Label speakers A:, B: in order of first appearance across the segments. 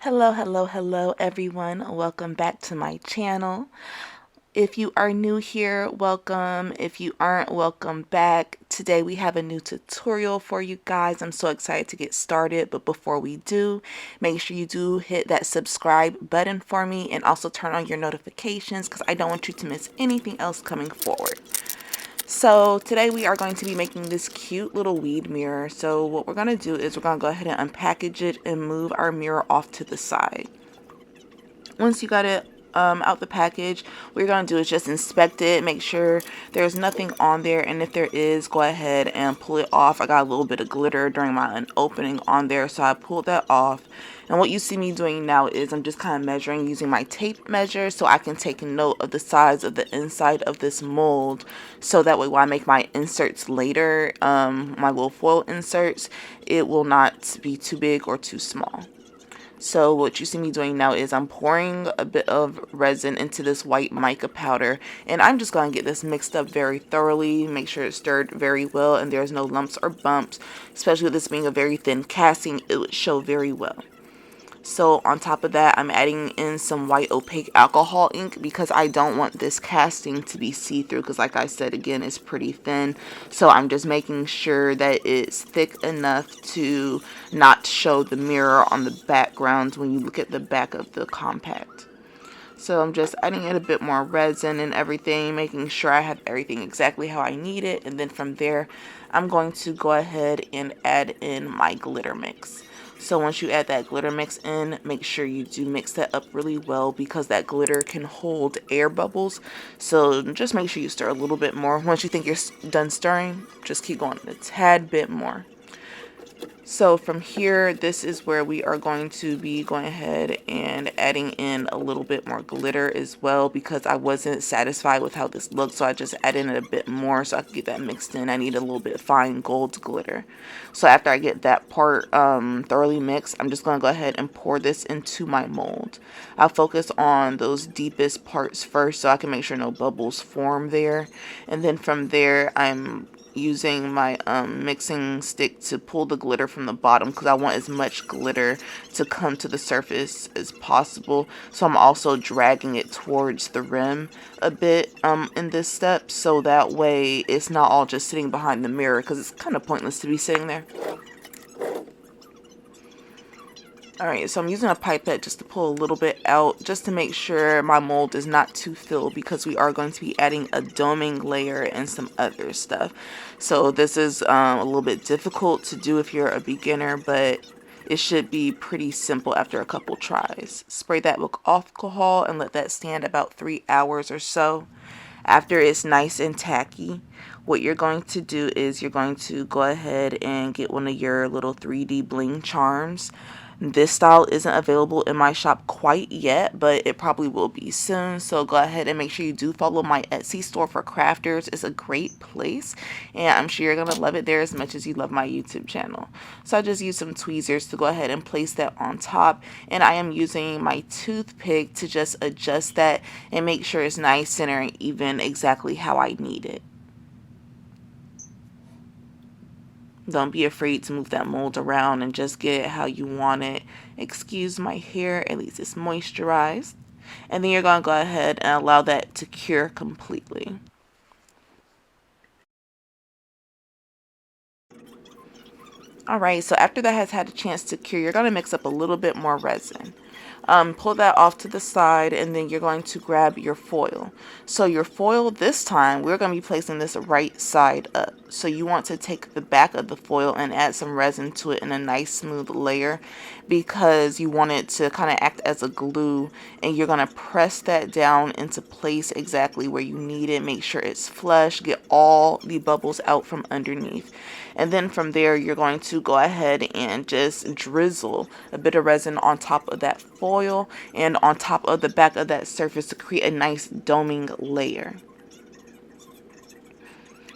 A: Hello everyone. Welcome back to my channel. If you are new here, welcome. If you aren't, welcome back. Today we have a new tutorial for you guys. I'm so excited to get started, but before we do, make sure you do hit that subscribe button for me and also turn on your notifications because I don't want you to miss anything else coming forward. So today we are going to be making this cute little weed mirror. So what we're going to do is we're going to go ahead and unpackage it and move our mirror off to the side. Once you got it out the package, what you're going to do is just inspect it, make sure there's nothing on there, and if there is, go ahead and pull it off. I got a little bit of glitter during my opening on there, so I pulled that off. And what you see me doing now is I'm just kind of measuring using my tape measure so I can take note of the size of the inside of this mold, so that way when I make my inserts later, my little foil inserts, it will not be too big or too small. So what you see me doing now is I'm pouring a bit of resin into this white mica powder, and I'm just going to get this mixed up very thoroughly, make sure it's stirred very well and there's no lumps or bumps. Especially with this being a very thin casting, it would show very well. So on top of that, I'm adding in some white opaque alcohol ink because I don't want this casting to be see-through because, like I said, again, it's pretty thin. So I'm just making sure that it's thick enough to not show the mirror on the background when you look at the back of the compact. So I'm just adding in a bit more resin and everything, making sure I have everything exactly how I need it. And then from there, I'm going to go ahead and add in my glitter mix. So once you add that glitter mix in, make sure you do mix that up really well because that glitter can hold air bubbles. So just make sure you stir a little bit more. Once you think you're done stirring, just keep going a tad bit more. So from here, this is where we are going to be going ahead and adding in a little bit more glitter as well because I wasn't satisfied with how this looked, so I just added in a bit more so I could get that mixed in. I need a little bit of fine gold glitter. So after I get that part thoroughly mixed, I'm just going to go ahead and pour this into my mold. I'll focus on those deepest parts first so I can make sure no bubbles form there. And then from there, I'm using my mixing stick to pull the glitter from the bottom because I want as much glitter to come to the surface as possible. So I'm also dragging it towards the rim a bit in this step, so that way it's not all just sitting behind the mirror because it's kind of pointless to be sitting there. Alright, so I'm using a pipette just to pull a little bit out, just to make sure my mold is not too filled because we are going to be adding a doming layer and some other stuff. So this is a little bit difficult to do if you're a beginner, but it should be pretty simple after a couple tries. Spray that with alcohol and let that stand about 3 hours or so. After it's nice and tacky, what you're going to do is you're going to go ahead and get one of your little 3D bling charms. This style isn't available in my shop quite yet, but it probably will be soon. So go ahead and make sure you do follow my Etsy store for crafters. It's a great place, and I'm sure you're going to love it there as much as you love my YouTube channel. So I just used some tweezers to go ahead and place that on top, and I am using my toothpick to just adjust that and make sure it's nice, center, and even exactly how I need it. Don't be afraid to move that mold around and just get it how you want it. Excuse my hair, at least it's moisturized. And then you're going to go ahead and allow that to cure completely. Alright, so after that has had a chance to cure, you're going to mix up a little bit more resin. Pull that off to the side, and then you're going to grab your foil. So your foil, this time we're going to be placing this right side up. So you want to take the back of the foil and add some resin to it in a nice smooth layer because you want it to kind of act as a glue, and you're going to press that down into place exactly where you need it. Make sure it's flush, get all the bubbles out from underneath. And then from there, you're going to go ahead and just drizzle a bit of resin on top of that foil and on top of the back of that surface to create a nice doming layer.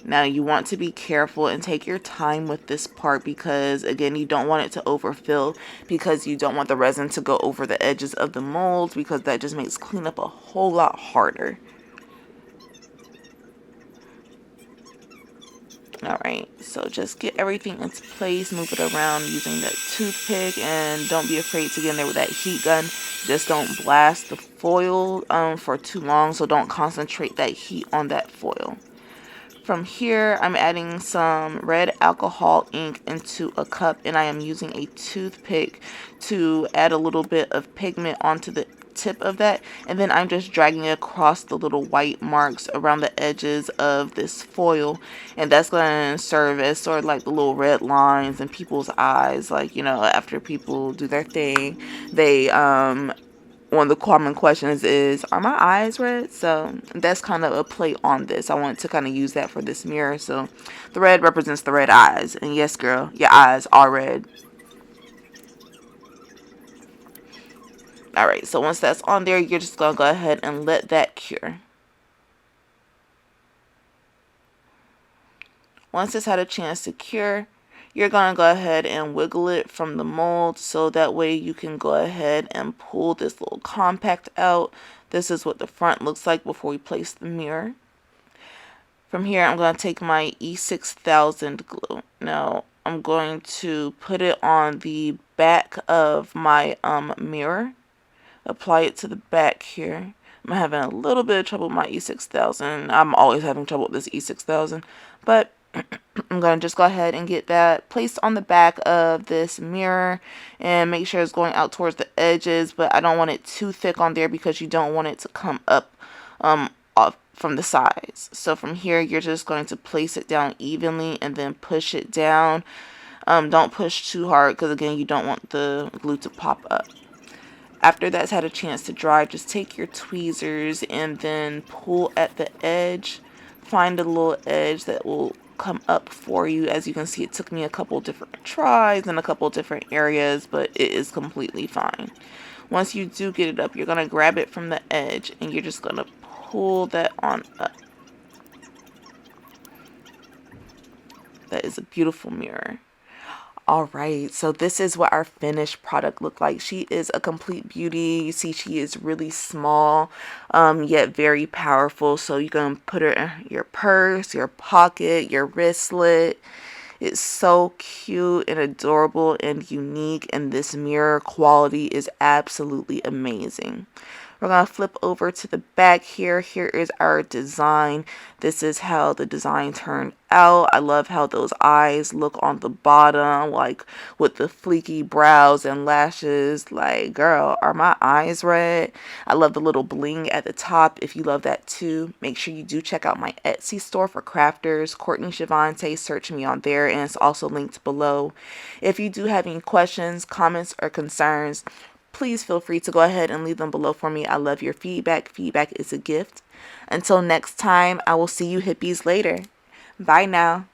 A: Now you want to be careful and take your time with this part because, again, you don't want it to overfill because you don't want the resin to go over the edges of the mold because that just makes cleanup a whole lot harder. Alright, so just get everything into place, move it around using that toothpick, and don't be afraid to get in there with that heat gun. Just don't blast the foil for too long, so don't concentrate that heat on that foil. From here, I'm adding some red alcohol ink into a cup, and I am using a toothpick to add a little bit of pigment onto the tip of that, and then I'm just dragging it across the little white marks around the edges of this foil, and that's going to serve as sort of like the little red lines in people's eyes. Like, you know, after people do their thing, they one of the common questions is, are my eyes red? So that's kind of a play on this. I want to kind of use that for this mirror. So the red represents the red eyes, and yes girl, your eyes are red. Alright, so once that's on there, you're just going to go ahead and let that cure. Once it's had a chance to cure, you're going to go ahead and wiggle it from the mold, so that way you can go ahead and pull this little compact out. This is what the front looks like before we place the mirror. From here, I'm going to take my E6000 glue. Now, I'm going to put it on the back of my mirror. Apply it to the back here. I'm having a little bit of trouble with my E6000. I'm always having trouble with this E6000. But I'm going to just go ahead and get that placed on the back of this mirror and make sure it's going out towards the edges, but I don't want it too thick on there because you don't want it to come up off from the sides. So from here, you're just going to place it down evenly and then push it down. Don't push too hard because, again, you don't want the glue to pop up. After that's had a chance to dry, just take your tweezers and then pull at the edge. Find a little edge that will come up for you. As you can see, it took me a couple different tries in a couple different areas, but it is completely fine. Once you do get it up, you're going to grab it from the edge and you're just going to pull that on up. That is a beautiful mirror. Alright, so this is what our finished product looked like. She is a complete beauty. You see she is really small, yet very powerful. So you can put her in your purse, your pocket, your wristlet. It's so cute and adorable and unique, and this mirror quality is absolutely amazing. We're going to flip over to the back here. Here is our design. This is how the design turned out. I love how those eyes look on the bottom, like with the fleeky brows and lashes. Like, girl, are my eyes red? I love the little bling at the top. If you love that too, make sure you do check out my Etsy store for crafters, Courtney Shavante. Search me on there, and it's also linked below. If you do have any questions, comments, or concerns, please feel free to go ahead and leave them below for me. I love your feedback. Feedback is a gift. Until next time, I will see you hippies later. Bye now.